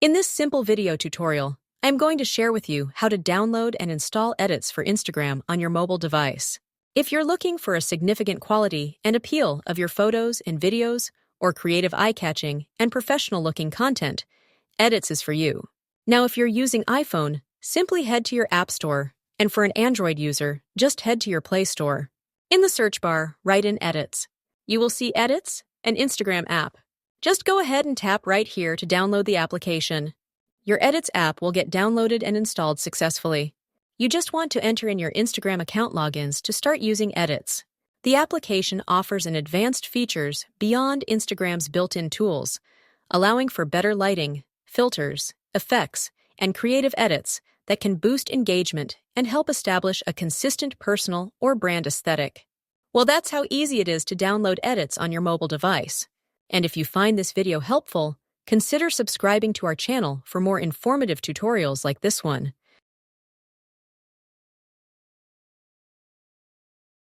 In this simple video tutorial, I'm going to share with you how to download and install edits for Instagram on your mobile device. If you're looking for a significant quality and appeal of your photos and videos, or creative eye-catching and professional-looking content, Edits is for you. Now, if you're using iPhone, simply head to your App Store, and for an Android user, just head to your Play Store. In the search bar, write in Edits. You will see Edits, an Instagram app. Just go ahead and tap right here to download the application. Your Edits app will get downloaded and installed successfully. You just want to enter in your Instagram account logins to start using Edits. The application offers an advanced features beyond Instagram's built-in tools, allowing for better lighting, filters, effects, and creative edits that can boost engagement and help establish a consistent personal or brand aesthetic. Well, that's how easy it is to download Edits on your mobile device. And if you find this video helpful, consider subscribing to our channel for more informative tutorials like this one.